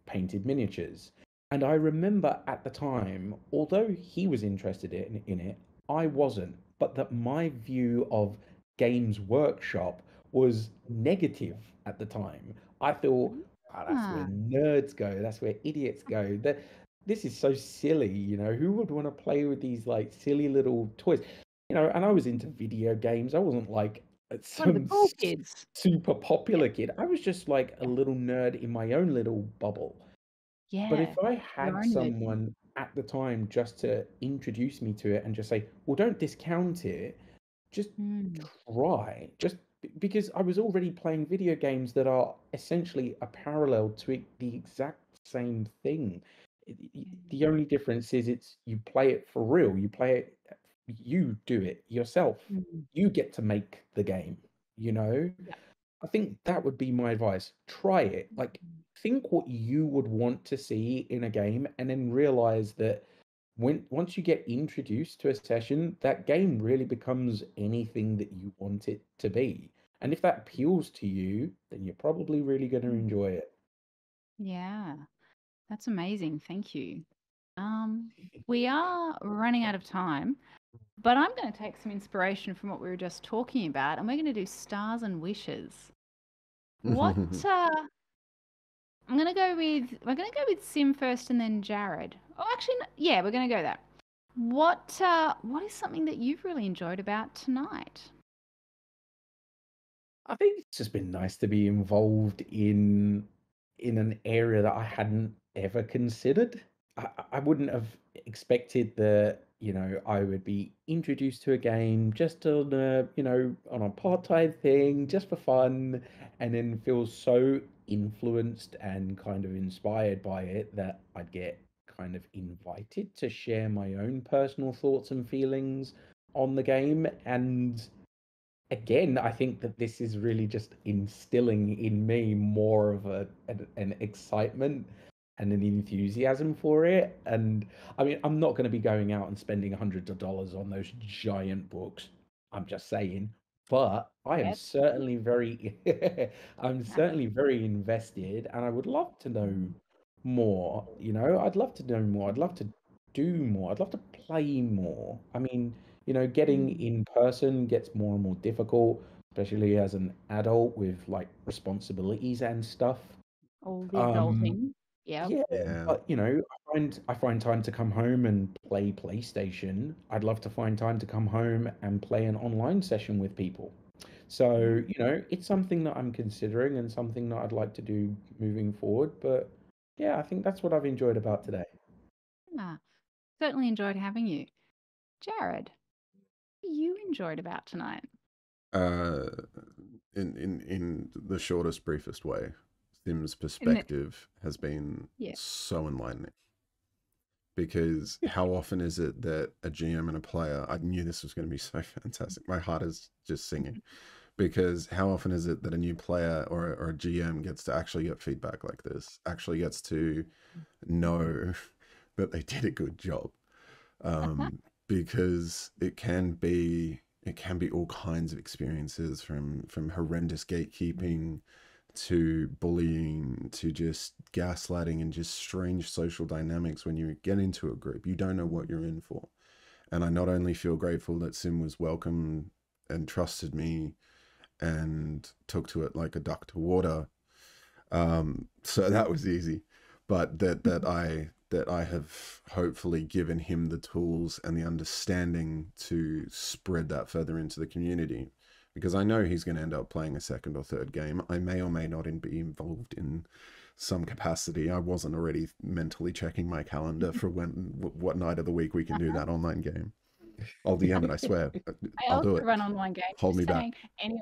painted miniatures. And I remember at the time, although he was interested in it, I wasn't. But that my view of Games Workshop was negative at the time. I thought, oh, that's where nerds go. That's where idiots go. This is so silly, who would want to play with these like silly little toys? And I was into video games. I wasn't like One of the some cool kids. super popular kid. I was just like a little nerd in my own little bubble. But Yeah. if I Your had own nerd. someone at the time just to introduce me to it and just say, well, don't discount it, just try. Because I was already playing video games that are essentially a parallel to the exact same thing. The only difference is you play it for real. You play it, you do it yourself. You get to make the game, you know? Yeah. I think that would be my advice. Try it. Like, think what you would want to see in a game, and then realize that once you get introduced to a session, that game really becomes anything that you want it to be. And if that appeals to you, then you're probably really going to enjoy it. Yeah. That's amazing. Thank you. We are running out of time, but I'm going to take some inspiration from what we were just talking about, and we're going to do stars and wishes. What we're gonna go with Sim first and then Jared. Oh, actually, yeah, we're gonna go that. What is something that you've really enjoyed about tonight? I think it's just been nice to be involved in an area that I hadn't ever considered. I wouldn't have expected that, I would be introduced to a game just on a part-time thing, just for fun, and then feel so influenced and kind of inspired by it that I'd get kind of invited to share my own personal thoughts and feelings on the game. And again, I think that this is really just instilling in me more of an excitement and an enthusiasm for it. And I mean, I'm not going to be going out and spending hundreds of dollars on those giant books. I'm just saying. But I am Yes. certainly very, I'm certainly very invested, and I would love to know more. I'd love to know more. I'd love to do more. I'd love to play more. I mean, getting in person gets more and more difficult, especially as an adult with like responsibilities and stuff. All the Um, adulting. Yep. yeah, Yeah. but I find time to come home and play PlayStation. I'd love to find time to come home and play an online session with people. So, it's something that I'm considering and something that I'd like to do moving forward. But yeah, I think that's what I've enjoyed about today. Yeah. Certainly enjoyed having you. Jared, what you enjoyed about tonight? Uh, in the shortest, briefest way, Sim's In the, perspective has been yeah. so enlightening. Because how often is it that a GM and a player, I knew this was going to be so fantastic. My heart is just singing. Because how often is it that a new player or a GM gets to actually get feedback like this, actually gets to know that they did a good job? Because it can be all kinds of experiences, from horrendous gatekeeping to bullying to just gaslighting and just strange social dynamics. When you get into a group, you don't know what you're in for. And I not only feel grateful that Sim was welcome and trusted me and took to it like a duck to water, so that was easy, but that I have hopefully given him the tools and the understanding to spread that further into the community, because I know he's going to end up playing a second or third game. I may or may not be involved in some capacity. I wasn't already mentally checking my calendar for what night of the week we can do that online game. I'll DM it, I swear. I I'll also do it. run online games. Hold me Just back. saying. Anyway.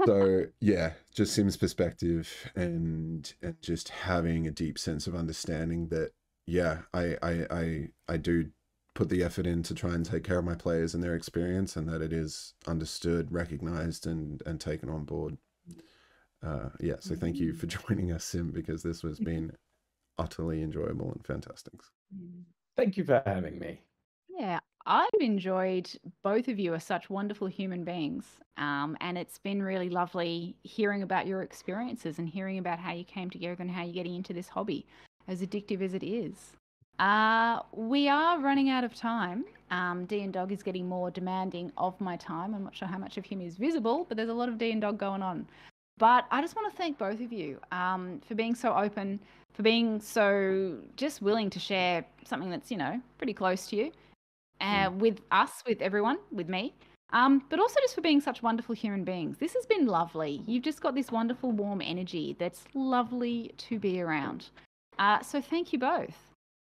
So yeah, just Sim's perspective and just having a deep sense of understanding that yeah, I do put the effort in to try and take care of my players and their experience, and that it is understood, recognized, and taken on board. Yeah, so thank you for joining us, Sim, because this has been utterly enjoyable and fantastic. Thank you for having me. Yeah, I've enjoyed both of you are such wonderful human beings. And it's been really lovely hearing about your experiences and hearing about how you came together and how you're getting into this hobby, as addictive as it is. We are running out of time. D and Dog is getting more demanding of my time. I'm not sure how much of him is visible, but there's a lot of D and Dog going on. But I just want to thank both of you for being so open, for being so just willing to share something that's, pretty close to you. With us, with everyone, with me, but also just for being such wonderful human beings. This has been lovely. You've just got this wonderful, warm energy that's lovely to be around. So thank you both.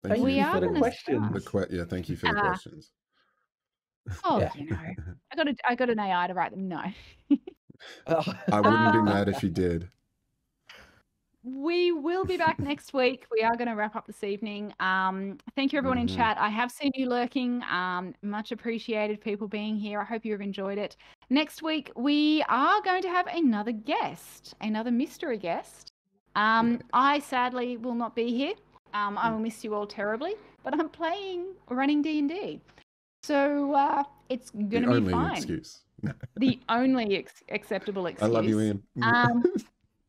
Thank We you are for the going to questions. start. Yeah, thank you for the questions. Oh, Yeah. I got an AI to write them. No. I wouldn't be mad if you did. We will be back next week. We are going to wrap up this evening. Thank you, everyone in chat. I have seen you lurking. Much appreciated, people being here. I hope you have enjoyed it. Next week, we are going to have another guest, another mystery guest. I sadly will not be here. I will miss you all terribly, but I'm running D&D. So it's going to be fine. Excuse. The only acceptable excuse. I love you, Ian.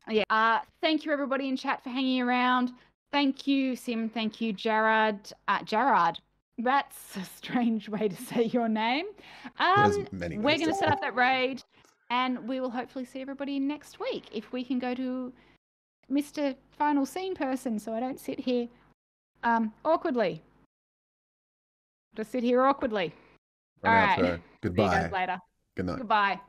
Yeah. Thank you, everybody in chat, for hanging around. Thank you, Sim. Thank you, Jared. Jared. That's a strange way to say your name. Many We're ways going to to set up that raid, and we will hopefully see everybody next week if we can go to Mr. Final Scene person, so I don't sit here awkwardly. Just sit here awkwardly. Run All out right. for See you guys goodbye. later. Good night. Goodbye.